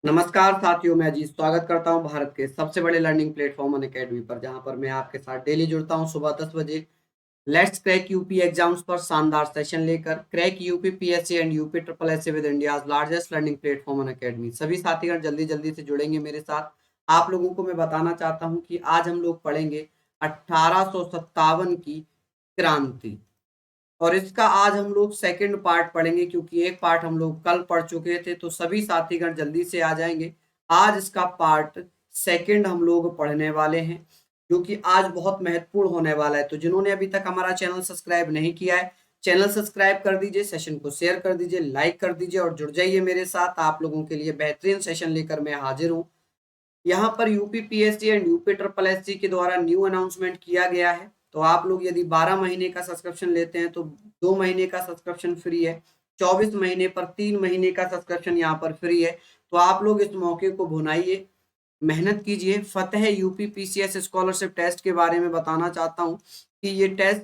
नमस्कार साथियों, मैं अजीत स्वागत करता हूं भारत के सबसे बड़े लर्निंग प्लेटफॉर्म अनअकैडमी पर, जहां पर मैं आपके साथ डेली जुड़ता हूं सुबह 10 बजे लेट्स क्रैक यूपी एग्जाम्स पर शानदार सेशन लेकर। Crack UP PSC and UP triple S with India's largest learning platform Unacademy. सभी साथीगण जल्दी जल्दी से जुड़ेंगे मेरे साथ। आप लोगों को मैं बताना चाहता हूं कि आज हम लोग पढ़ेंगे 1857 की क्रांति, और इसका आज हम लोग सेकंड पार्ट पढ़ेंगे, क्योंकि एक पार्ट हम लोग कल पढ़ चुके थे। तो सभी साथीगण जल्दी से आ जाएंगे। आज इसका पार्ट सेकंड हम लोग पढ़ने वाले हैं, क्योंकि आज बहुत महत्वपूर्ण होने वाला है। तो जिन्होंने अभी तक हमारा चैनल सब्सक्राइब नहीं किया है, चैनल सब्सक्राइब कर दीजिए, सेशन को शेयर कर दीजिए, लाइक कर दीजिए और जुड़ जाइए मेरे साथ। आप लोगों के लिए बेहतरीन सेशन लेकर मैं हाजिर हूँ। यहाँ पर UP PSC and UP triple SC के द्वारा न्यू अनाउंसमेंट किया गया है। तो आप लोग यदि 12 महीने का सब्सक्रिप्शन लेते हैं तो 2 महीने का सब्सक्रिप्शन फ्री है। 24 महीने पर 3 महीने का सब्सक्रिप्शन यहाँ पर फ्री है। तो आप लोग इस मौके को भुनाइए, मेहनत कीजिए। फतेह यूपी पीसीएस स्कॉलरशिप टेस्ट के बारे में बताना चाहता हूँ कि ये टेस्ट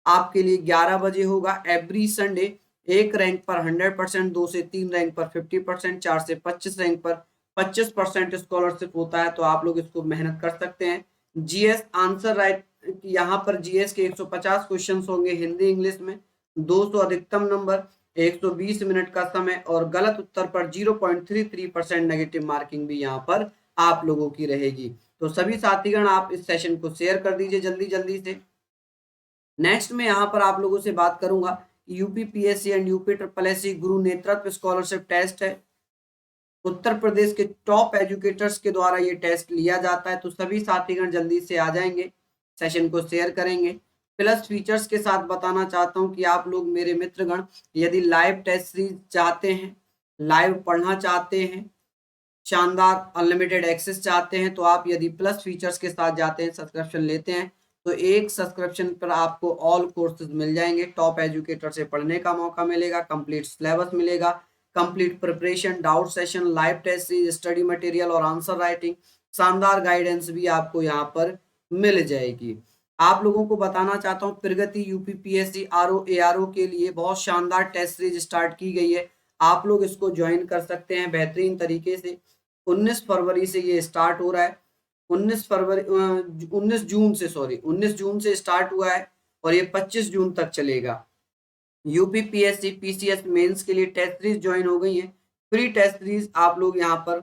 आपके लिए 11 बजे होगा एवरी संडे। एक रैंक पर 100%, 2 से 3 रैंक पर 50%, 4 से 25 रैंक पर 25% स्कॉलरशिप होता है। तो आप लोग इसको मेहनत कर सकते हैं। जीएस आंसर राइट, यहाँ पर जीएस के 150 क्वेश्चन होंगे हिंदी इंग्लिश में। 200 अधिकतम नंबर, 120 मिनट का समय, और गलत उत्तर पर 0.33% नेगेटिव मार्किंग भी यहाँ पर आप लोगों की रहेगी। तो सभी साथीगण आप इस सेशन को शेयर कर दीजिए जल्दी जल्दी से। नेक्स्ट में यहाँ पर आप लोगों से बात करूंगा UP PSC and UP triple SC गुरु नेतृत्व स्कॉलरशिप टेस्ट है। उत्तर प्रदेश के टॉप एजुकेटर्स के द्वारा ये टेस्ट लिया जाता है। तो सभी साथीगण जल्दी से आ जाएंगे, सेशन को शेयर करेंगे। प्लस फीचर्स के साथ बताना चाहता हूं कि आप लोग मेरे मित्रगण यदि लाइव टेस्ट सीरीज चाहते हैं, लाइव पढ़ना चाहते हैं, शानदार अनलिमिटेड एक्सेस चाहते हैं, तो आप यदि प्लस फीचर्स के साथ जाते हैं, सब्सक्रिप्शन लेते हैं, तो एक सब्सक्रिप्शन पर आपको ऑल कोर्सेज मिल जाएंगे। टॉप एजुकेटर से पढ़ने का मौका मिलेगा, कंप्लीट सिलेबस मिलेगा, complete preparation, doubt session, live test series, study material और आंसर राइटिंग, शानदार गाइडेंस भी आपको यहाँ पर मिल जाएगी। आप लोगों को बताना चाहता हूँ प्रगति यूपी पीएससी आरओ एआरओ के लिए बहुत शानदार टेस्ट सीरीज स्टार्ट की गई है। आप लोग इसको ज्वाइन कर सकते हैं बेहतरीन तरीके से। 19 फरवरी से ये स्टार्ट हो रहा है। 19 जून से स्टार्ट हुआ है और ये 25 जून तक चलेगा। यूपी पीएससी पीसीएस मेंस के लिए टेस्ट सीरीज ज्वाइन हो गई है। फ्री टेस्ट सीरीज आप लोग यहाँ पर,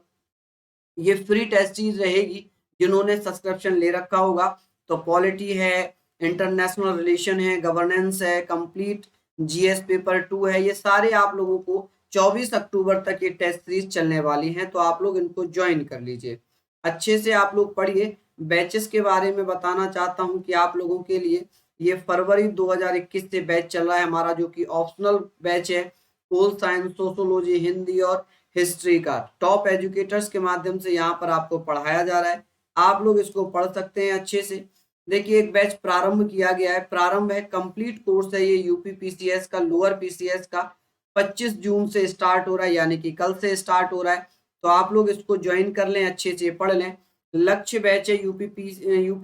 ये फ्री टेस्ट सीरीज रहेगी जिन्होंने सब्सक्रिप्शन ले रखा होगा। तो पॉलिटी है, इंटरनेशनल रिलेशन है, गवर्नेंस है, कंप्लीट जीएस पेपर 2 है, ये सारे आप लोगों को 24 अक्टूबर तक ये टेस्ट सीरीज चलने वाली हैं। तो आप लोग इनको ज्वाइन कर लीजिए, अच्छे से आप लोग पढ़िए। बैचेस के बारे में बताना चाहता हूं कि आप लोगों के लिए ये फरवरी 2021 से बैच चल रहा है हमारा, जो कि ऑप्शनल बैच है। पोल साइंस, सोशोलॉजी, हिंदी और हिस्ट्री का टॉप एजुकेटर्स के माध्यम से यहाँ पर आपको पढ़ाया जा रहा है। आप लोग इसको पढ़ सकते हैं अच्छे से। देखिए एक बैच प्रारंभ किया गया है, प्रारंभ है, कंप्लीट कोर्स है ये यूपी पीसीएस का, लोअर पीसीएस का। 25 जून से स्टार्ट हो रहा है, यानी कि कल से स्टार्ट हो रहा है। तो आप लोग इसको ज्वाइन कर लें, अच्छे से पढ़ लें। लक्ष्य बैच है यूपी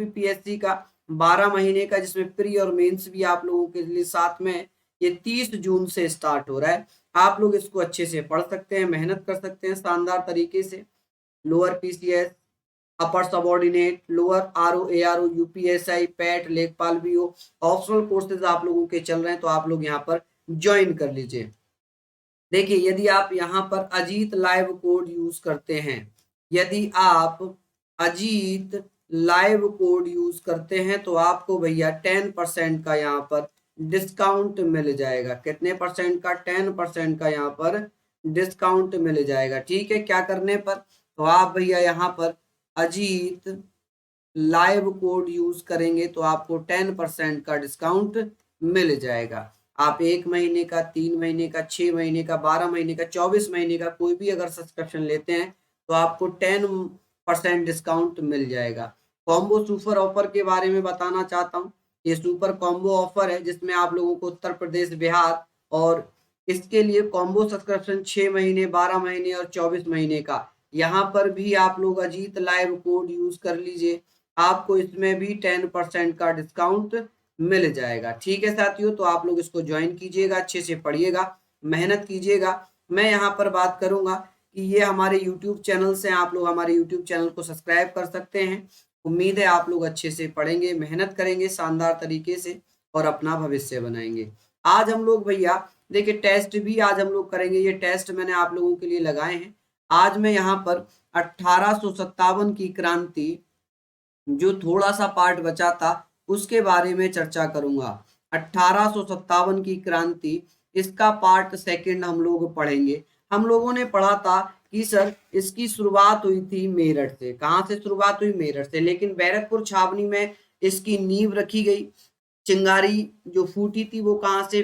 पीएससी का 12 महीने का, जिसमें प्री और मेंस भी आप लोगों के लिए साथ में है। ये 30 जून से स्टार्ट हो रहा है। आप लोग इसको अच्छे से पढ़ सकते हैं, मेहनत कर सकते हैं शानदार तरीके से। Lower PCS, upper subordinate, lower RO ARO, UPSI, PET, लेखपाल बीओ, ऑप्शनल कोर्सेज आप लोगों के चल रहे हैं। तो आप लोग यहाँ पर ज्वाइन कर लीजिए। देखिए यदि आप यहाँ पर अजीत लाइव कोड यूज करते हैं, यदि आप अजीत लाइव कोड यूज करते हैं तो आपको भैया 10% का यहाँ पर डिस्काउंट मिल जाएगा। कितने परसेंट का? 10% का यहाँ पर डिस्काउंट मिल जाएगा। ठीक है, क्या करने पर? तो आप भैया यहाँ पर अजीत लाइव कोड यूज करेंगे तो आपको 10% का डिस्काउंट मिल जाएगा। आप 1 महीने का, 3 महीने का, 6 महीने का, 12 महीने का, 24 महीने का कोई भी अगर सब्सक्रिप्शन लेते हैं तो आपको 10% डिस्काउंट मिल जाएगा। कॉम्बो सुपर ऑफर के बारे में बताना चाहता हूँ। ये सुपर कॉम्बो ऑफर है जिसमें आप लोगों को उत्तर प्रदेश, बिहार, और इसके लिए कॉम्बो सब्सक्रिप्शन 6 महीने, 12 महीने और 24 महीने का। यहाँ पर भी आप लोग अजीत लाइव कोड यूज कर लीजिए, आपको इसमें भी 10% का डिस्काउंट मिल जाएगा। ठीक है साथियों, तो आप लोग इसको ज्वाइन कीजिएगा, अच्छे से पढ़िएगा, मेहनत कीजिएगा। मैं यहाँ पर बात करूंगा कि ये हमारे यूट्यूब चैनल से, आप लोग हमारे यूट्यूब चैनल को सब्सक्राइब कर सकते हैं। उम्मीद है आप लोग अच्छे से पढ़ेंगे, मेहनत करेंगे शानदार तरीके से और अपना भविष्य बनाएंगे। आज हम लोग भैया देखिए टेस्ट भी आज हम लोग करेंगे। ये टेस्ट मैंने आप लोगों के लिए लगाए हैं। आज मैं यहाँ पर 1857 की क्रांति, जो थोड़ा सा पार्ट बचा था उसके बारे में चर्चा करूंगा। 1857 की क्रांति, इसका पार्ट सेकंड हम लोग पढ़ेंगे। हम लोगों ने पढ़ा था कि सर इसकी शुरुआत हुई थी मेरठ से। कहाँ से शुरुआत हुई? मेरठ से। लेकिन बैरकपुर छावनी में इसकी नींव रखी गई। चिंगारी जो फूटी थी वो कहाँ से?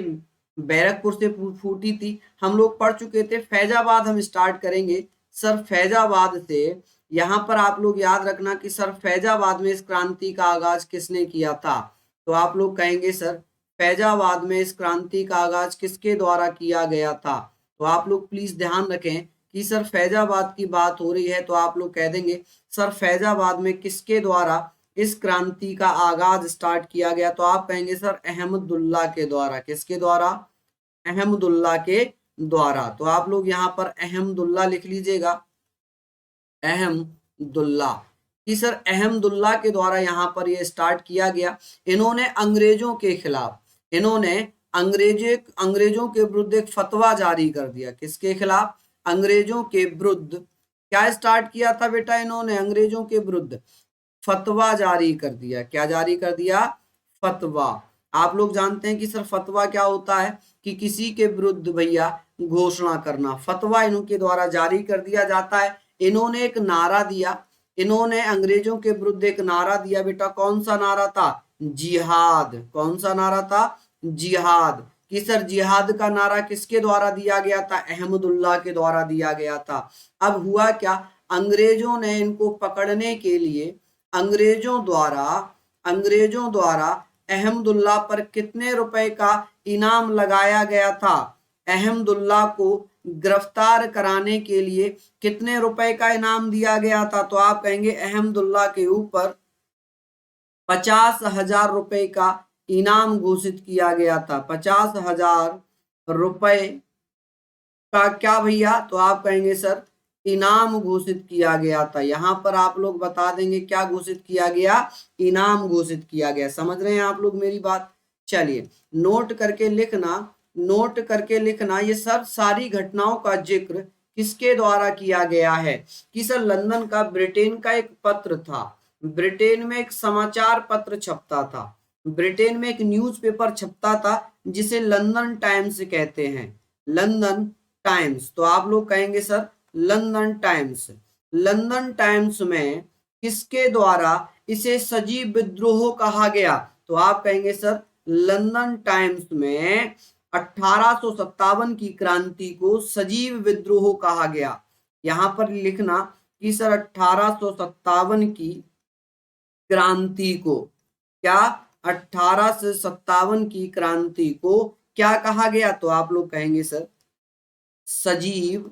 बैरकपुर से फूटी थी। हम लोग पढ़ चुके थे। फैजाबाद हम स्टार्ट करेंगे। सर फैजाबाद से, यहाँ पर आप लोग याद रखना कि सर फैजाबाद में इस क्रांति का आगाज किसने किया था? तो आप लोग कहेंगे सर फैजाबाद में इस क्रांति का आगाज किसके द्वारा किया गया था? तो आप लोग प्लीज ध्यान रखें कि सर फैजाबाद की बात हो रही है तो आप लोग कह देंगे सर फैजाबाद में किसके द्वारा इस क्रांति का आगाज स्टार्ट किया गया? तो आप कहेंगे सर अहमदुल्ला के द्वारा। किसके द्वारा? अहमदुल्ला के द्वारा। तो आप लोग यहाँ पर अहमदुल्ला लिख लीजिएगा। अहमदुल्ला कि सर अहमदुल्ला के द्वारा यहाँ पर ये स्टार्ट किया गया। इन्होंने अंग्रेजों के खिलाफ, इन्होंने अंग्रेजों के विरुद्ध एक फतवा जारी कर दिया। किसके खिलाफ? अंग्रेजों के विरुद्ध। क्या स्टार्ट किया था बेटा इन्होंने? अंग्रेजों के विरुद्ध फतवा जारी कर दिया। क्या जारी कर दिया? फतवा। आप लोग जानते हैं कि सर फतवा क्या होता है? कि किसी के विरुद्ध भैया घोषणा करना। फतवा इनके द्वारा जारी कर दिया जाता है। इन्होंने एक नारा दिया, इन्होंने अंग्रेजों के विरुद्ध एक नारा दिया बेटा। कौन सा नारा था? जिहाद। कौन सा नारा था? जिहाद। कि सर जिहाद का नारा किसके द्वारा दिया गया था? अहमदुल्ला के द्वारा दिया गया था। अब हुआ क्या? अंग्रेजों ने इनको पकड़ने के लिए अंग्रेजों द्वारा अहमदुल्ला पर कितने रुपए का इनाम लगाया गया था? अहमदुल्ला को गिरफ्तार कराने के लिए कितने रुपए का इनाम दिया गया था? तो आप कहेंगे अहमदुल्ला के ऊपर 50,000 रुपए का इनाम घोषित किया गया था। 50,000 रुपए का क्या भैया? तो आप कहेंगे सर इनाम घोषित किया गया था। यहाँ पर आप लोग बता देंगे क्या घोषित किया गया? इनाम घोषित किया गया। समझ रहे हैं आप लोग मेरी बात? चलिए नोट करके लिखना, ये सब सारी घटनाओं का जिक्र किसके द्वारा किया गया है? कि सर लंदन का, ब्रिटेन का एक पत्र था। ब्रिटेन में एक समाचार पत्र छपता था, ब्रिटेन में एक न्यूज़पेपर छपता था जिसे लंदन टाइम्स कहते हैं। London times. तो आप लोग कहेंगे sir London times. London times में किसके द्वारा इसे सजीव विद्रोह कहा गया? तो आप कहेंगे सर लंदन टाइम्स में 1857 की क्रांति को सजीव विद्रोह कहा गया। यहां पर लिखना कि सर 1857 की क्रांति को क्या? 1857 की क्रांति को क्या कहा गया? तो आप लोग कहेंगे सर सजीव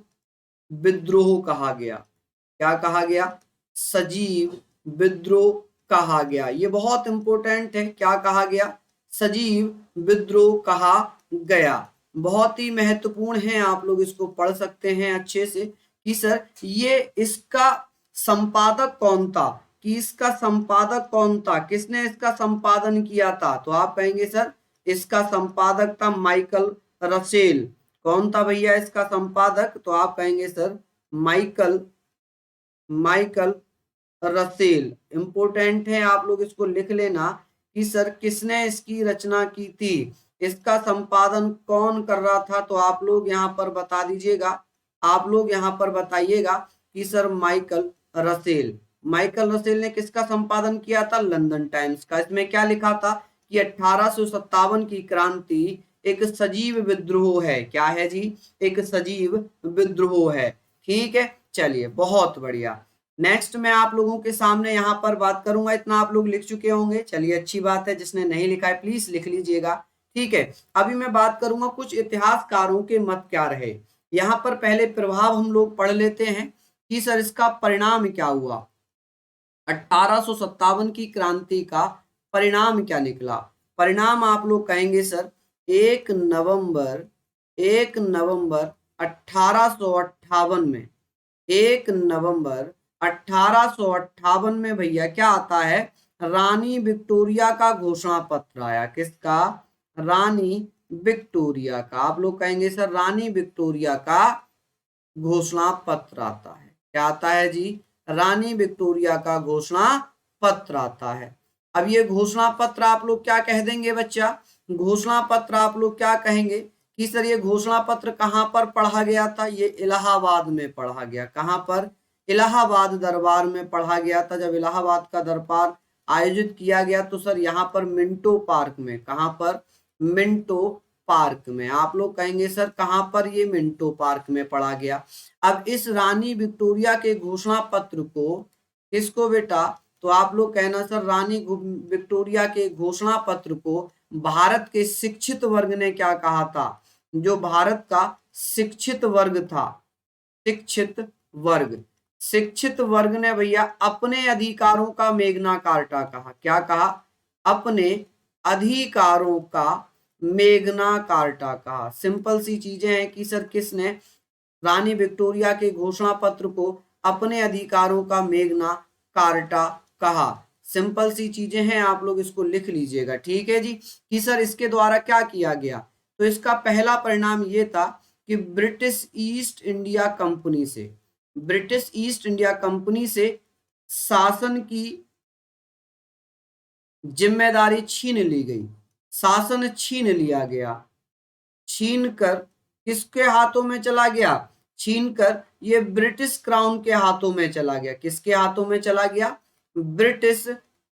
विद्रोह कहा गया। क्या कहा गया? सजीव विद्रोह कहा गया। ये बहुत इंपॉर्टेंट है। क्या कहा गया? सजीव विद्रोह कहा गया। बहुत ही महत्वपूर्ण है, आप लोग इसको पढ़ सकते हैं अच्छे से कि सर ये इसका संपादक कौन था? कि इसका संपादक कौन था? किसने इसका संपादन किया था? तो आप कहेंगे सर इसका संपादक था माइकल रसेल। कौन था भैया इसका संपादक? तो आप कहेंगे सर माइकल रसेल। इंपोर्टेंट है, आप लोग इसको लिख लेना कि सर किसने इसकी रचना की थी, इसका संपादन कौन कर रहा था? तो आप लोग यहाँ पर बता दीजिएगा, आप लोग यहाँ पर बताइएगा कि sir Michael Russell. Michael Russell ने किसका संपादन किया था? लंदन टाइम्स का। इसमें क्या लिखा था कि 1857 की क्रांति एक सजीव विद्रोह है। क्या है जी? एक सजीव विद्रोह है। ठीक है, चलिए बहुत बढ़िया। नेक्स्ट मैं आप लोगों के सामने यहाँ पर बात करूंगा। इतना आप लोग लिख चुके होंगे, चलिए अच्छी बात है। जिसने नहीं लिखा है प्लीज लिख लीजिएगा। ठीक है, अभी मैं बात करूंगा कुछ इतिहासकारों के मत क्या रहे। यहाँ पर पहले प्रभाव हम लोग पढ़ लेते हैं कि सर इसका परिणाम क्या हुआ। 1857 की क्रांति का परिणाम क्या निकला? परिणाम आप लोग कहेंगे सर 1 नवंबर 1858 में 1 नवंबर 1858 में भैया क्या आता है, रानी विक्टोरिया का घोषणा पत्र आया। किसका? रानी विक्टोरिया का। आप लोग कहेंगे सर रानी विक्टोरिया का घोषणा पत्र आता है। क्या आता है जी? रानी विक्टोरिया का घोषणा पत्र आता है। अब ये घोषणा पत्र आप लोग क्या कह देंगे बच्चा? घोषणा पत्र आप लोग क्या कहेंगे कि सर ये घोषणा पत्र कहाँ पर पढ़ा गया था? ये इलाहाबाद में पढ़ा गया। कहाँ पर? इलाहाबाद दरबार में पढ़ा गया था। जब इलाहाबाद का दरबार आयोजित किया गया तो सर यहाँ पर मिंटो पार्क में। कहाँ पर? मिंटो पार्क में। आप लोग कहेंगे सर कहाँ पर? ये मिंटो पार्क में पढ़ा गया। अब इस रानी विक्टोरिया के घोषणा पत्र को किसको बेटा? तो आप लोग कहना सर रानी विक्टोरिया के घोषणा पत्र को भारत के शिक्षित वर्ग ने क्या कहा था? जो भारत का शिक्षित वर्ग था, शिक्षित वर्ग ने भैया अपने अधिकारों का मेग्ना कार्टा कहा। क्या कहा? अपने अधिकारों का मेग्ना कार्टा कहा। सिंपल सी चीजें हैं कि सर किसने रानी विक्टोरिया के घोषणा पत्र को अपने अधिकारों का मेग्ना कार्टा कहा। सिंपल सी चीजें हैं, आप लोग इसको लिख लीजिएगा। ठीक है जी, कि सर इसके द्वारा क्या किया गया? तो इसका पहला परिणाम ये था कि ब्रिटिश ईस्ट इंडिया कंपनी से शासन की जिम्मेदारी छीन ली गई। शासन छीन लिया गया। छीन कर किसके हाथों में चला गया? छीन कर ये ब्रिटिश क्राउन के हाथों में चला गया। किसके हाथों में चला गया? ब्रिटिश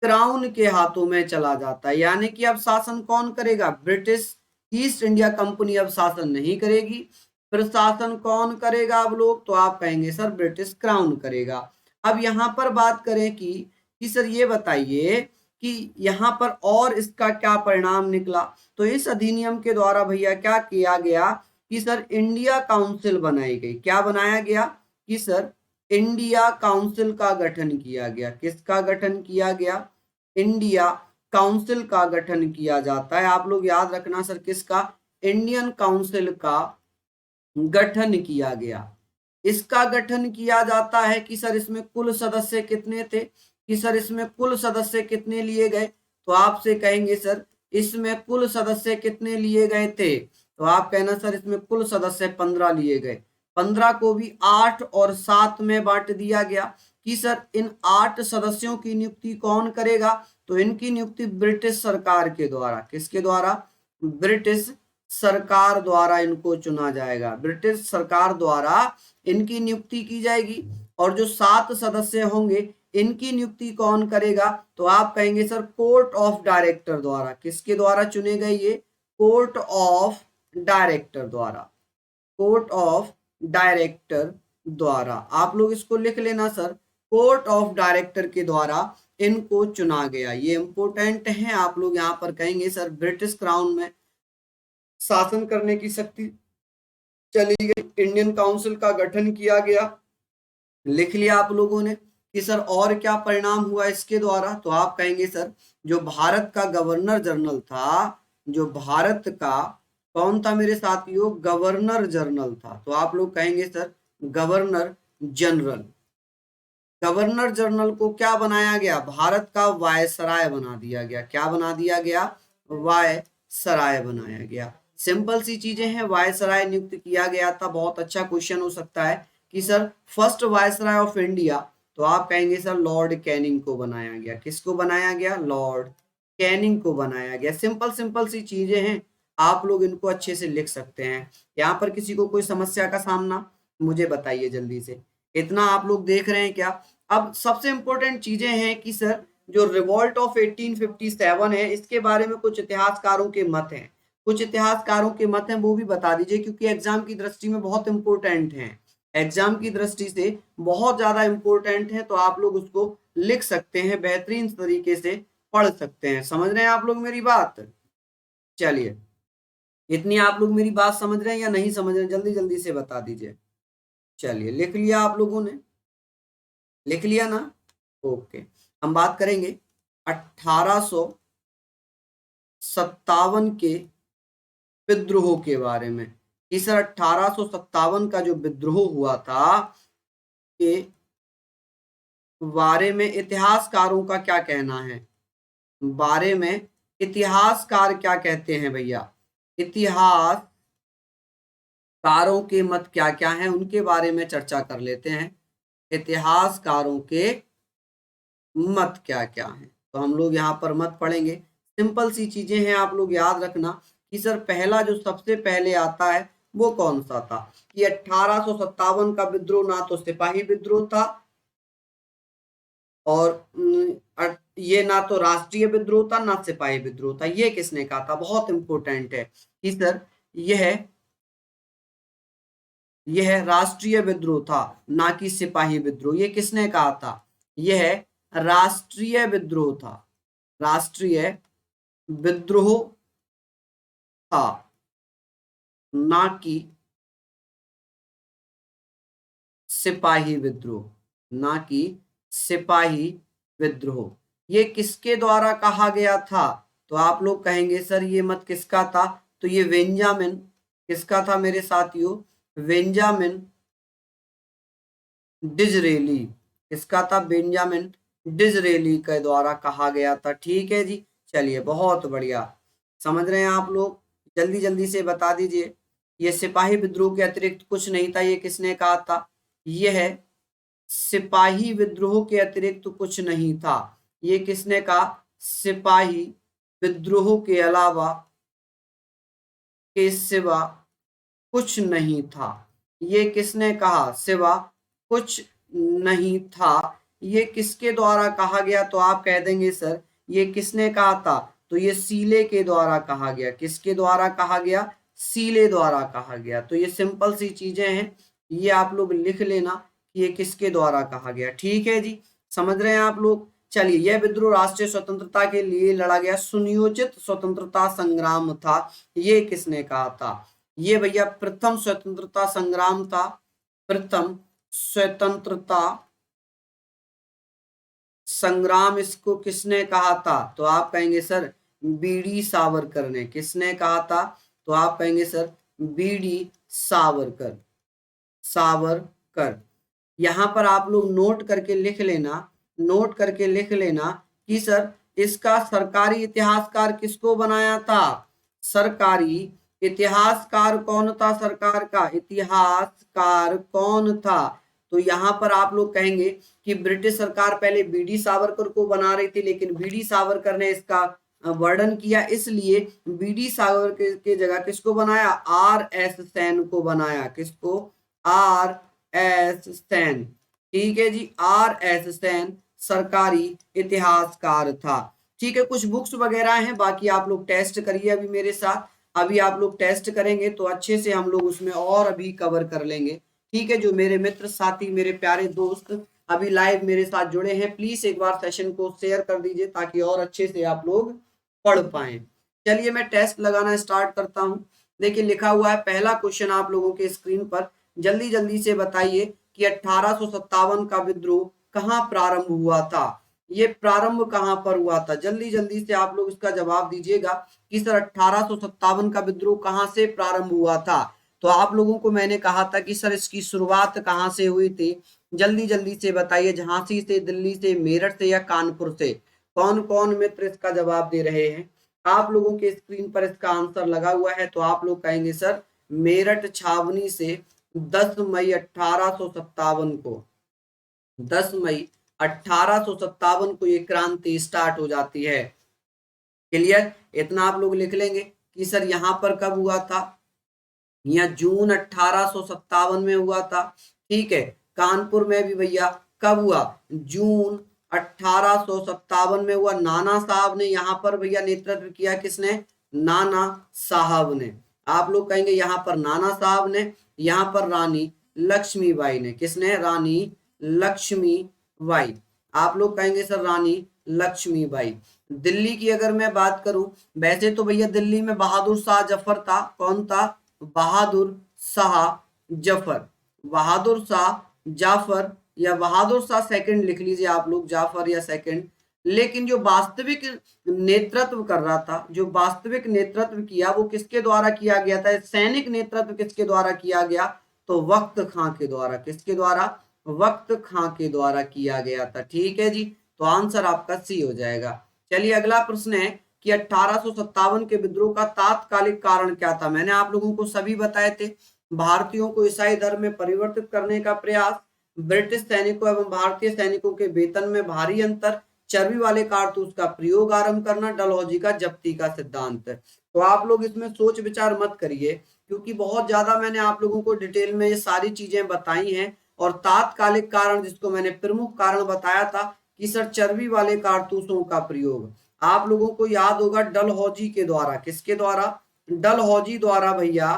क्राउन के हाथों में चला जाता है। यानी कि अब शासन कौन करेगा? ब्रिटिश ईस्ट इंडिया कंपनी अब शासन नहीं करेगी। फिर शासन कौन करेगा अब लोग? तो आप कहेंगे सर ब्रिटिश क्राउन करेगा। अब यहाँ पर बात करें कि सर ये बताइए कि यहाँ पर और इसका क्या परिणाम निकला? तो इस अधिनियम के द्वारा भैया क्या किया गया कि सर इंडिया काउंसिल बनाई गई। क्या बनाया गया? कि सर इंडिया काउंसिल का गठन किया गया। किसका गठन किया गया? इंडिया काउंसिल का गठन किया जाता है। आप लोग याद रखना सर किसका? इंडियन काउंसिल का गठन किया गया। इसका गठन किया जाता है कि सर इसमें कुल सदस्य कितने थे? कि सर इसमें कुल सदस्य कितने लिए गए? तो आपसे कहेंगे सर इसमें कुल सदस्य कितने लिए गए थे? तो आप कहना सर इसमें कुल सदस्य 15 लिए गए। 15 को भी 8 और 7 में बांट दिया गया कि सर इन 8 सदस्यों की नियुक्ति कौन करेगा? तो इनकी नियुक्ति ब्रिटिश सरकार के द्वारा। किसके द्वारा? ब्रिटिश सरकार द्वारा इनको चुना जाएगा। ब्रिटिश सरकार द्वारा इनकी नियुक्ति की जाएगी। और जो 7 सदस्य होंगे इनकी नियुक्ति कौन करेगा? तो आप कहेंगे सर कोर्ट ऑफ डायरेक्टर द्वारा। किसके द्वारा चुने गए ये? कोर्ट ऑफ डायरेक्टर द्वारा। कोर्ट ऑफ डायरेक्टर द्वारा। आप लोग इसको लिख लेना सर, कोर्ट ऑफ डायरेक्टर के द्वारा इनको चुना गया। ये इंपॉर्टेंट है। आप लोग यहाँ पर कहेंगे सर ब्रिटिश क्राउन में शासन करने की शक्ति चली गई। इंडियन काउंसिल का गठन किया गया। लिख लिया आप लोगों ने कि सर और क्या परिणाम हुआ इसके द्वारा? तो आप कहेंगे सर जो भारत का गवर्नर जनरल था, जो भारत का कौन था मेरे साथियों? गवर्नर जनरल था। तो आप लोग कहेंगे sir governor general. Governor general को क्या बनाया गया? भारत का वायसराय बना दिया गया। क्या बना दिया गया? वायसराय बनाया गया। सिंपल सी चीजें हैं। वायसराय नियुक्त किया गया था। बहुत अच्छा क्वेश्चन हो सकता है कि sir first viceroy of India. तो आप कहेंगे सर लॉर्ड कैनिंग को बनाया गया। किसको बनाया गया? लॉर्ड कैनिंग को बनाया गया। सिंपल सिंपल सी चीजें हैं, आप लोग इनको अच्छे से लिख सकते हैं। यहाँ पर किसी को कोई समस्या का सामना? मुझे बताइए जल्दी से। इतना आप लोग देख रहे हैं क्या? अब सबसे इंपॉर्टेंट चीजें हैं कि सर जो रिवॉल्ट ऑफ 1857 है इसके बारे में कुछ इतिहासकारों के मत हैं। कुछ इतिहासकारों के मत हैं, वो भी बता दीजिए क्योंकि एग्जाम की दृष्टि में बहुत इंपॉर्टेंट हैं। एग्जाम की दृष्टि से बहुत ज्यादा इंपॉर्टेंट है, तो आप लोग उसको लिख सकते हैं, बेहतरीन तरीके से पढ़ सकते हैं। समझ रहे हैं आप लोग मेरी बात? चलिए, इतनी आप लोग मेरी बात समझ रहे हैं या नहीं समझ रहे हैं? जल्दी जल्दी से बता दीजिए। चलिए, लिख लिया आप लोगों ने? लिख लिया ना? ओके, हम बात करेंगे 1857 के विद्रोह के बारे में। कि सर 1857 का जो विद्रोह हुआ था के बारे में इतिहासकारों का क्या कहना है? बारे में इतिहासकार क्या कहते हैं भैया? इतिहासकारों के मत क्या क्या हैं, उनके बारे में चर्चा कर लेते हैं। इतिहासकारों के मत क्या क्या हैं, तो हम लोग यहाँ पर मत पढ़ेंगे। सिंपल सी चीजें हैं, आप लोग याद रखना कि सर पहला जो सबसे पहले आता है वो कौन सा था कि 1857 का विद्रोह ना तो सिपाही विद्रोह था और ये ना तो राष्ट्रीय विद्रोह था ना सिपाही विद्रोह था। ये किसने कहा था? बहुत इंपॉर्टेंट है कि सर यह राष्ट्रीय विद्रोह था ना कि सिपाही विद्रोह। ये किसने कहा था? यह राष्ट्रीय विद्रोह था, राष्ट्रीय विद्रोह था ना कि सिपाही विद्रोह, ना कि सिपाही विद्रोह। ये किसके द्वारा कहा गया था? तो आप लोग कहेंगे सर ये मत किसका था? तो ये बेंजामिन, किसका था मेरे साथियों? बेंजामिन डिजरेली, किसका था? बेंजामिन डिजरेली के द्वारा कहा गया था। ठीक है जी, चलिए बहुत बढ़िया, समझ रहे हैं आप लोग? जल्दी जल्दी से बता दीजिए। ये सिपाही विद्रोह के अतिरिक्त कुछ नहीं था, ये किसने कहा था? यह सिपाही विद्रोह के अतिरिक्त कुछ नहीं था। ये किसने कहा? सिपाही विद्रोह के अलावा के सिवा कुछ नहीं था। ये किसने कहा? सिवा कुछ नहीं था। ये किसके द्वारा कहा गया? तो आप कह देंगे सर ये किसने कहा था? तो ये सीले के द्वारा कहा गया। किसके द्वारा कहा गया? सीले द्वारा कहा गया। तो ये सिंपल सी चीजें हैं, ये आप लोग लिख लेना कि ये किसके द्वारा कहा गया। ठीक है जी, समझ रहे हैं आप लोग? चलिए, यह विद्रोह राष्ट्रीय स्वतंत्रता के लिए लड़ा गया सुनियोजित स्वतंत्रता संग्राम था। ये किसने कहा था? ये भैया प्रथम स्वतंत्रता संग्राम था। प्रथम स्वतंत्रता संग्राम इसको किसने कहा था? तो आप कहेंगे सर बीडी सावरकर ने। किसने कहा था? तो आप कहेंगे सर बीडी सावरकर, सावरकर। यहां पर आप लोग नोट करके लिख लेना, नोट करके लिख लेना कि सर इसका सरकारी इतिहासकार किसको बनाया था? सरकारी इतिहासकार कौन था? सरकार का इतिहासकार कौन था? तो यहाँ पर आप लोग कहेंगे कि ब्रिटिश सरकार पहले बीडी सावरकर को बना रही थी, लेकिन बीडी सावरकर ने इसका वर्णन किया, इसलिए बीडी सावरकर के जगह किसको बनाया? आर एस सेन को बनाया। किसको? R S Sen. ठीक है जी, आर एस सेन सरकारी इतिहासकार था। ठीक है, कुछ बुक्स वगैरह हैं, बाकी आप लोग टेस्ट करिए अभी मेरे साथ। अभी आप लोग टेस्ट करेंगे तो अच्छे से हम लोग उसमें और अभी कवर कर लेंगे। ठीक है, जो मेरे मित्र साथी मेरे प्यारे दोस्त अभी लाइव मेरे साथ जुड़े हैं, प्लीज एक बार सेशन को शेयर कर दीजिए ताकि और अच्छे से आप लोग पढ़ पाए। चलिए मैं टेस्ट लगाना स्टार्ट करता हूं। देखिए लिखा हुआ है पहला क्वेश्चन आप लोगों के स्क्रीन पर, जल्दी जल्दी से बताइए कि 1857 का विद्रोह कहाँ प्रारंभ हुआ था? ये प्रारंभ कहाँ पर हुआ था? जल्दी जल्दी से आप लोग इसका जवाब दीजिएगा कि सर 1857 का विद्रोह कहाँ से प्रारंभ हुआ था। तो आप लोगों को मैंने कहा था कि सर इसकी शुरुआत कहाँ से हुई थी? जल्दी जल्दी से बताइए, झांसी से, दिल्ली से, मेरठ से या कानपुर से? कौन कौन मित्र इसका जवाब दे रहे हैं? आप लोगों के स्क्रीन पर इसका आंसर लगा हुआ है, तो आप लोग कहेंगे सर मेरठ छावनी से 10 मई 1857 को, 10 मई 1857 को ये क्रांति स्टार्ट हो जाती है। क्लियर? इतना आप लोग लिख लेंगे कि सर यहाँ पर कब हुआ था? यह जून 1857 में हुआ था। ठीक है, कानपुर में भी भैया कब हुआ? जून 1857 में हुआ। नाना साहब ने यहाँ पर भैया नेतृत्व किया। किसने? नाना साहब ने। आप लोग कहेंगे यहाँ पर नाना साहब ने, यहाँ पर रानी लक्ष्मीबाई ने। किसने? रानी लक्ष्मीबाई। आप लोग कहेंगे सर रानी लक्ष्मीबाई। दिल्ली की अगर मैं बात करूं, वैसे तो भैया दिल्ली में बहादुर शाह जफर था। कौन था? बहादुर शाह जफर। बहादुर शाह जाफर या बहादुर शाह सेकंड लिख लीजिए आप लोग, जाफर या सेकंड। लेकिन जो वास्तविक नेतृत्व कर रहा था, जो वास्तविक नेतृत्व किया वो किसके द्वारा किया गया था? सैनिक नेतृत्व किसके द्वारा किया गया? तो वक्त खां के द्वारा। किसके द्वारा? वक्त खां के द्वारा किया गया था। ठीक है जी, तो आंसर आपका सी हो जाएगा। चलिए अगला प्रश्न है कि 1857 के विद्रोह का तात्कालिक कारण क्या था। मैंने आप लोगों को सभी बताए थे। भारतीयों को ईसाई धर्म में परिवर्तित करने का प्रयास, ब्रिटिश सैनिकों एवं भारतीय सैनिकों के वेतन में भारी अंतर, चर्बी वाले कारतूस का प्रयोग आरंभ करना, डलहौजी का जब्ती का सिद्धांत। तो आप लोग इसमें सोच विचार मत करिए, क्योंकि बहुत ज्यादा मैंने आप लोगों को डिटेल में ये सारी चीजें बताई हैं। और तात्कालिक कारण जिसको मैंने प्रमुख कारण बताया था कि सर चर्बी वाले कारतूसों का प्रयोग, आप लोगों को याद होगा डलहौजी के द्वारा। किसके द्वारा? डलहौजी द्वारा भैया।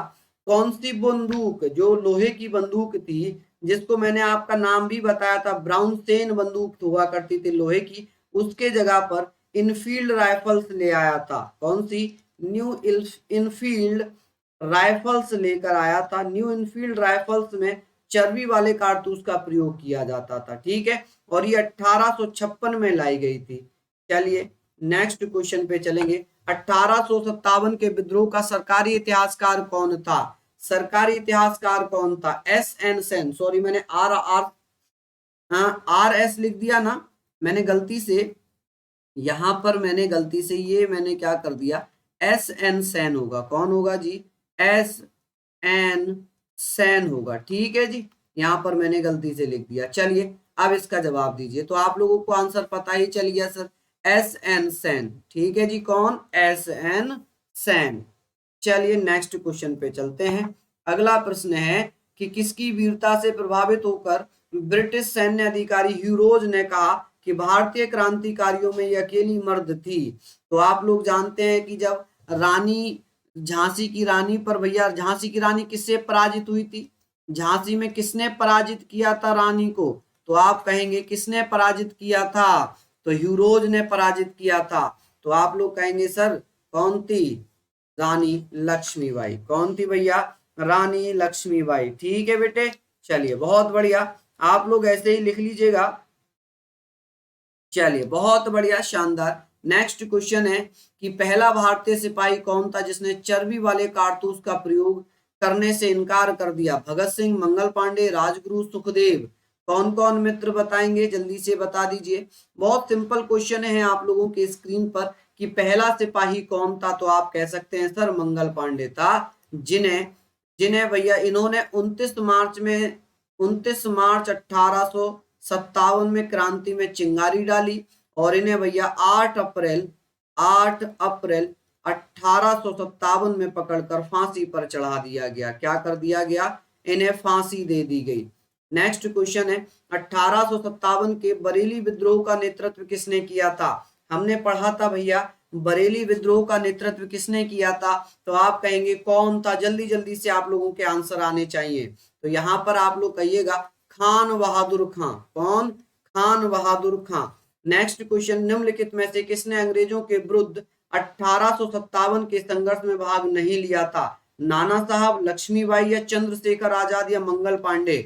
कौन सी बंदूक? जो लोहे की बंदूक थी, जिसको मैंने आपका नाम भी बताया था, ब्राउन सेन बंदूक हुआ करती थी लोहे की, उसके जगह पर इनफील्ड राइफल्स ले आया था। कौन सी? न्यू इनफील्ड राइफल्स लेकर आया था। न्यू इनफील्ड राइफल्स में चर्बी वाले कारतूस का प्रयोग किया जाता था। ठीक है, और ये 1856 में लाई गई थी। चलिए नेक्स्ट क्वेश्चन पे चलेंगे। 1857 के विद्रोह का सरकारी इतिहासकार कौन था? सरकारी इतिहासकार कौन था? S N Sen. सॉरी, मैंने आर आर हाँ आर एस लिख दिया ना, मैंने गलती से, यहां पर मैंने गलती से ये मैंने क्या कर दिया, एस एन सेन होगा। कौन होगा जी? एस एन सेन होगा। ठीक है जी, यहां पर मैंने गलती से लिख दिया। चलिए अब इसका जवाब दीजिए। तो आप लोगों को आंसर पता ही चल गया सर, एस एन सेन। ठीक है जी, कौन? S N Sen. चलिए नेक्स्ट क्वेश्चन पे चलते हैं। अगला प्रश्न है कि किसकी वीरता से प्रभावित होकर ब्रिटिश सैन्य अधिकारी ह्यूरोज ने कहा कि भारतीय क्रांतिकारियों में ये अकेली मर्द थी। तो आप लोग जानते हैं कि जब रानी, झांसी की रानी पर भैया, झांसी की रानी किससे पराजित हुई थी? झांसी में किसने पराजित किया था रानी को? तो आप कहेंगे किसने पराजित किया था? तो ह्यूरोज ने पराजित किया था। तो आप लोग कहेंगे सर कौन थी? रानी लक्ष्मीबाई। कौन थी भैया? रानी लक्ष्मीबाई। ठीक है बेटे, चलिए बहुत बढ़िया, आप लोग ऐसे ही लिख लीजिएगा। चलिए बहुत बढ़िया, शानदार। नेक्स्ट क्वेश्चन है कि पहला भारतीय सिपाही कौन था जिसने चर्बी वाले कारतूस का प्रयोग करने से इनकार कर दिया? भगत सिंह, मंगल पांडे, राजगुरु, सुखदेव। कौन कौन मित्र बताएंगे? जल्दी से बता दीजिए। बहुत सिंपल क्वेश्चन है आप लोगों के स्क्रीन पर कि पहला सिपाही कौन था। तो आप कह सकते हैं सर मंगल पांडे था, जिन्हें जिन्हें भैया इन्होंने 29 मार्च 1857 में क्रांति में चिंगारी डाली, और इन्हें भैया 8 अप्रैल 1857 में पकड़कर फांसी पर चढ़ा दिया गया। क्या कर दिया गया? इन्हें फांसी दे दी गई। नेक्स्ट क्वेश्चन है 1857 के बरेली विद्रोह का नेतृत्व किसने किया था? हमने पढ़ा था भैया बरेली विद्रोह का नेतृत्व किसने किया था। तो आप कहेंगे कौन था? जल्दी जल्दी से आप लोगों के आंसर आने चाहिए। तो यहाँ पर आप लोग कहिएगा खान बहादुर खां। कौन? खान बहादुर खां। नेक्स्ट क्वेश्चन, निम्नलिखित में से किसने अंग्रेजों के विरुद्ध 1857 के संघर्ष में भाग नहीं लिया था? नाना साहब, लक्ष्मीबाई या चंद्रशेखर आजाद या मंगल पांडे।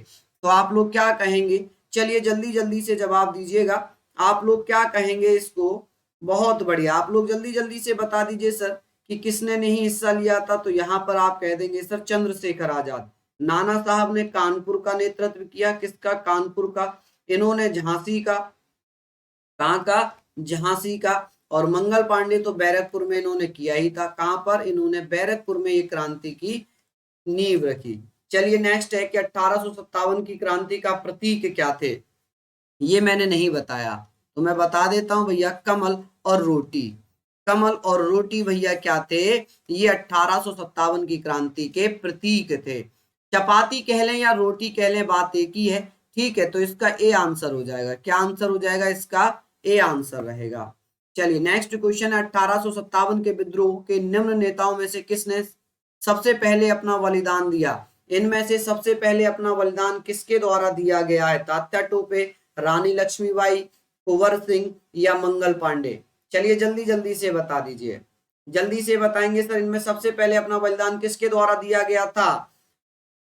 तो आप लोग क्या कहेंगे? चलिए जल्दी जल्दी से जवाब दीजिएगा। आप लोग क्या कहेंगे इसको? बहुत बढ़िया, आप लोग जल्दी जल्दी से बता दीजिए सर कि किसने नहीं हिस्सा लिया था। तो यहाँ पर आप कह देंगे सर चंद्रशेखर आजाद। नाना साहब ने कानपुर का नेतृत्व किया। किसका? कानपुर का। इन्होंने झांसी का, कहाँ का? झांसी का। और मंगल पांडे तो बैरकपुर में इन्होंने किया ही था। कहां पर? इन्होंने बैरकपुर में ये क्रांति की नींव रखी। चलिए नेक्स्ट है कि 1857 की क्रांति का प्रतीक क्या थे? ये मैंने नहीं बताया, तो मैं बता देता हूं भैया, कमल और रोटी। कमल और रोटी भैया क्या थे? ये 1857 की क्रांति के प्रतीक थे। चपाती कह लें या रोटी कह लें, बात एक ही है। ठीक है, तो इसका ए आंसर हो जाएगा। क्या आंसर हो जाएगा इसका? ए आंसर रहेगा। चलिए नेक्स्ट क्वेश्चन है 1857 के विद्रोह के निम्न नेताओं में से किसने सबसे पहले अपना बलिदान दिया? इनमें से सबसे पहले अपना बलिदान किसके द्वारा दिया गया है? तात्या टोपे, रानी लक्ष्मीबाई, कुंवर सिंह या मंगल पांडे। चलिए जल्दी जल्दी से बता दीजिए। जल्दी से बताएंगे सर इनमें सबसे पहले अपना बलिदान किसके द्वारा दिया गया था?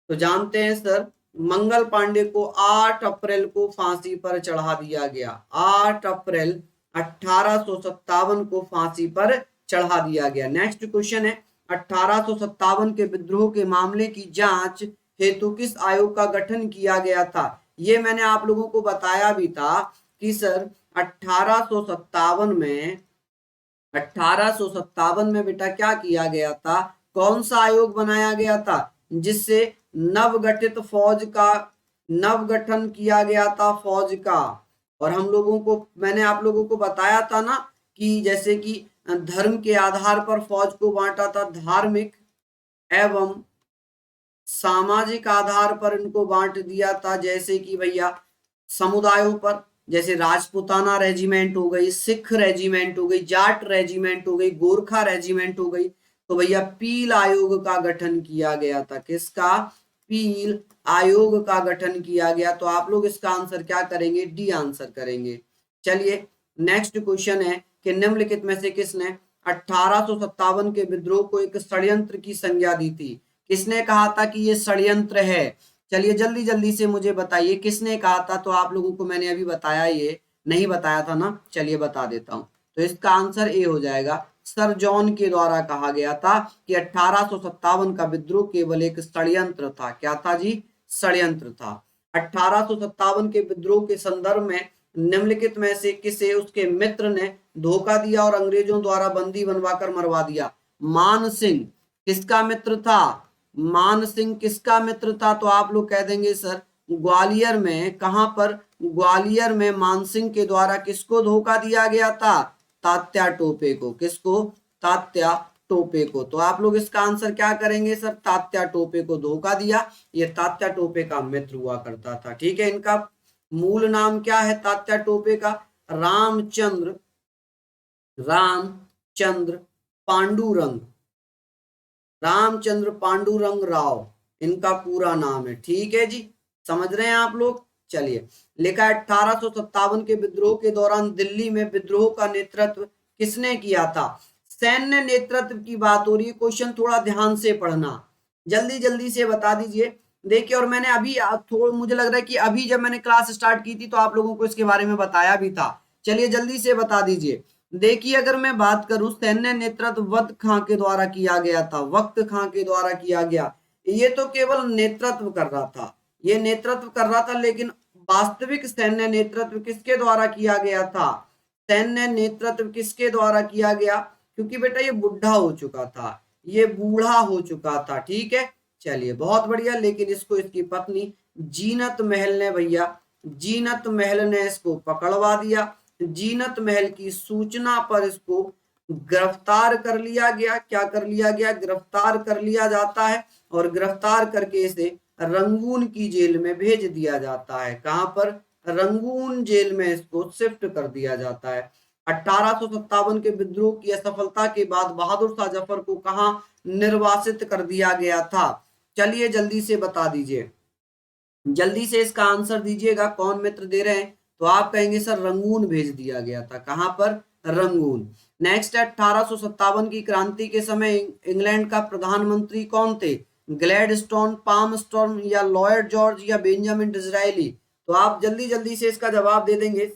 तो जानते हैं सर मंगल पांडे को 8 अप्रैल को फांसी पर चढ़ा दिया गया। 8 अप्रैल 1857 को फांसी पर चढ़ा दिया गया। नेक्स्ट क्वेश्चन है 1857 के विद्रोह के मामले की जांच हेतु किस आयोग का गठन किया गया था? ये मैंने आप लोगों को बताया भी था कि सर 1857 में बेटा क्या किया गया था, कौन सा आयोग बनाया गया था जिससे नवगठित फौज का नवगठन किया गया था फौज का। और हम लोगों को मैंने आप लोगों को बताया था ना कि जैसे कि धर्म के आधार पर फौज को बांटा था, धार्मिक एवं सामाजिक आधार पर इनको बांट दिया था, जैसे कि भैया समुदायों पर, जैसे राजपुताना रेजिमेंट हो गई, सिख रेजिमेंट हो गई, जाट रेजिमेंट हो गई, गोरखा रेजिमेंट हो गई। तो भैया पील आयोग का गठन किया गया था, किसका, पील आयोग का गठन किया गया। तो आप लोग इसका आंसर क्या करेंगे, डी आंसर करेंगे। चलिए नेक्स्ट क्वेश्चन है कि निम्नलिखित में से किसने 1857 के विद्रोह को एक षड्यंत्र की संज्ञा दी थी, किसने कहा था कि ये षड्यंत्र है। चलिए जल्दी जल्दी से मुझे बताइए किसने कहा था। तो आप लोगों को मैंने अभी बताया, ये नहीं बताया था ना, चलिए बता देता हूं। तो इसका आंसर ए हो जाएगा, सर जॉन के द्वारा कहा गया था कि 1857 का विद्रोह केवल एक षड्यंत्र था। क्या था जी, षड्यंत्र था। 1857 के विद्रोह के संदर्भ में निम्नलिखित में से किसे उसके मित्र ने धोखा दिया और अंग्रेजों द्वारा बंदी बनवाकर मरवा दिया। मान सिंह किसका मित्र था, मान सिंह किसका मित्र था। तो आप लोग कह देंगे सर ग्वालियर में, कहां पर, ग्वालियर में मानसिंह के द्वारा किसको धोखा दिया गया था, तात्या टोपे को। किसको, तात्या टोपे को। तो आप लोग इसका आंसर क्या करेंगे सर, तात्या टोपे को धोखा दिया। ये तात्या टोपे का मित्र हुआ करता था। ठीक है, इनका मूल नाम क्या है तात्या टोपे का, रामचंद्र, रामचंद्र पांडुरंग, रामचंद्र पांडुरंग राव इनका पूरा नाम है। ठीक है जी, समझ रहे हैं आप लोग। चलिए लिखा है 1857 के विद्रोह के दौरान दिल्ली में विद्रोह का नेतृत्व किसने किया था। सैन्य नेतृत्व की बात हो रही है, क्वेश्चन थोड़ा ध्यान से पढ़ना, जल्दी जल्दी से बता दीजिए। देखिए, और मैंने अभी थोड़ा, मुझे लग रहा है कि अभी जब मैंने क्लास स्टार्ट की थी तो आप लोगों को इसके बारे में बताया भी था। चलिए जल्दी से बता दीजिए। देखिए अगर मैं बात करूं, सैन्य नेतृत्व वक्त खां के द्वारा किया गया था, वक्त खां के द्वारा किया गया। ये तो केवल नेतृत्व कर रहा था, ये नेतृत्व कर रहा था, लेकिन वास्तविक सैन्य नेतृत्व किसके द्वारा किया गया था, सैन्य नेतृत्व किसके द्वारा किया गया, क्योंकि बेटा ये बुढ़ा हो चुका था, ये बूढ़ा हो चुका था। ठीक है, चलिए बहुत बढ़िया। लेकिन इसको इसकी पत्नी जीनत महल ने, भैया जीनत महल ने इसको पकड़वा दिया। जीनत महल की सूचना पर इसको गिरफ्तार कर लिया गया। क्या कर लिया गया, गिरफ्तार कर लिया जाता है, और गिरफ्तार करके इसे रंगून की जेल में भेज दिया जाता है। कहां पर, रंगून जेल में इसको शिफ्ट कर दिया जाता है। 1857 के विद्रोह की असफलता के बाद बहादुर शाह जफर को कहां निर्वासित कर दिया गया था। चलिए जल्दी से बता दीजिए, जल्दी से इसका आंसर दीजिएगा। कौन मित्र दे रहे हैं, तो आप कहेंगे सर रंगून भेज दिया गया था। कहां पर, रंगून। नेक्स्ट है 1857 की क्रांति के समय इंग्लैंड का प्रधानमंत्री कौन थे, ग्लैडस्टोन, पामस्टॉर्म या लॉयड जॉर्ज या बेंजामिन डिज़रायली। तो आप जल्दी जल्दी से इसका जवाब दे देंगे।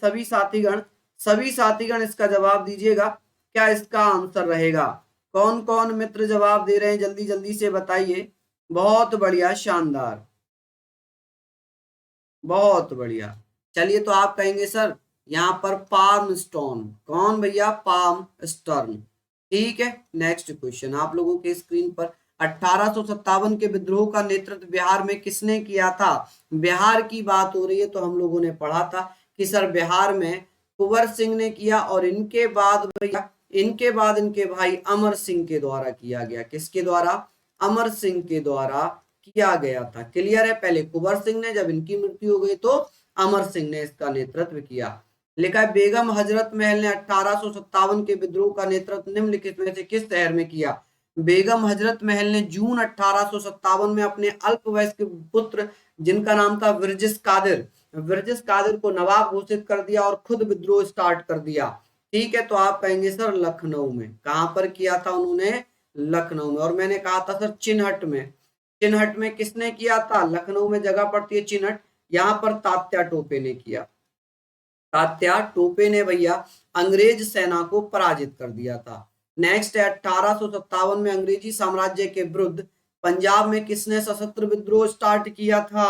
सभी साथीगण इसका जवाब दीजिएगा, क्या इसका आंसर रहेगा। कौन कौन मित्र जवाब दे रहे हैं, जल्दी जल्दी से बताइए। बहुत बढ़िया, शानदार, बहुत बढ़िया। चलिए तो आप कहेंगे सर यहाँ पर पाम स्टोन। कौन भैया, पाम स्टर्न। ठीक है, नेक्स्ट क्वेश्चन आप लोगों के स्क्रीन पर, 1857 के विद्रोह का नेतृत्व बिहार में किसने किया था। बिहार की बात हो रही है, तो हम लोगों ने पढ़ा था कि सर बिहार में कुंवर सिंह ने किया, और इनके बाद भैया, इनके बाद इनके भाई अमर सिंह के द्वारा किया गया। किसके द्वारा, अमर सिंह के द्वारा किया गया था। क्लियर है, पहले कुंवर सिंह ने, जब इनकी मृत्यु हो गई तो अमर सिंह ने इसका नेतृत्व किया। लिखा है बेगम हजरत महल ने 1857 के विद्रोह का नेतृत्व निम्नलिखित में से किस शहर में किया। बेगम हजरत महल ने जून 1857 में अपने अल्पवयस्क पुत्र, जिनका नाम था विरजिस कादिर को नवाब घोषित कर दिया और खुद विद्रोह स्टार्ट कर दिया। ठीक है, तो आप कहेंगे सर लखनऊ में। कहां पर किया था उन्होंने, लखनऊ में। और मैंने कहा था सर चिन्हट में, चिन्हट में किसने किया था, लखनऊ में जगह पड़ती है चिन्हट, यहां पर तात्या टोपे ने किया। तात्या टोपे ने भैया अंग्रेज सेना को पराजित कर दिया था। नेक्स्ट है 1857 में अंग्रेजी साम्राज्य के विरुद्ध पंजाब में किसने सशस्त्र विद्रोह स्टार्ट किया था।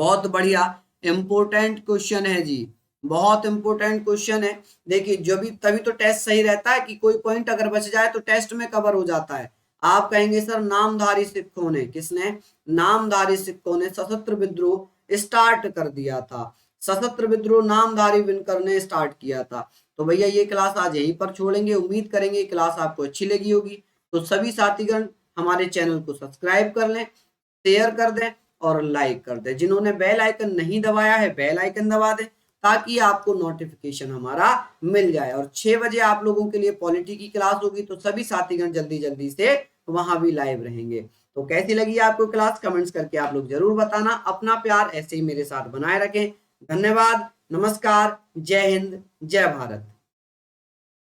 बहुत बढ़िया, इंपोर्टेंट क्वेश्चन है जी, बहुत इंपोर्टेंट क्वेश्चन है। देखिए जो भी तभी तो टेस्ट सही रहता है कि कोई पॉइंट अगर बच जाए तो टेस्ट में कवर हो जाता है। आप कहेंगे सर नामधारी सिखों ने, किसने, नामधारी सिखों ने सशस्त्र विद्रोह स्टार्ट कर दिया था, सशस्त्र विद्रोह नामधारी विनकर ने स्टार्ट किया था। तो भैया ये क्लास आज यहीं पर छोड़ेंगे, उम्मीद करेंगे क्लास आपको अच्छी लगी होगी। तो सभी साथीगण हमारे चैनल को सब्सक्राइब कर लें, शेयर कर दें और लाइक कर दें। जिन्होंने बेल आइकन नहीं दबाया है बेल आइकन दबा दें ताकि आपको नोटिफिकेशन हमारा मिल जाए। और 6 बजे आप लोगों के लिए पॉलिटी की क्लास होगी, तो सभी साथीगण जल्दी जल्दी से वहां भी लाइव रहेंगे। तो कैसी लगी आपको क्लास, कमेंट्स करके आप लोग जरूर बताना। अपना प्यार ऐसे ही मेरे साथ बनाए रखें। धन्यवाद, नमस्कार, जय हिंद, जय भारत।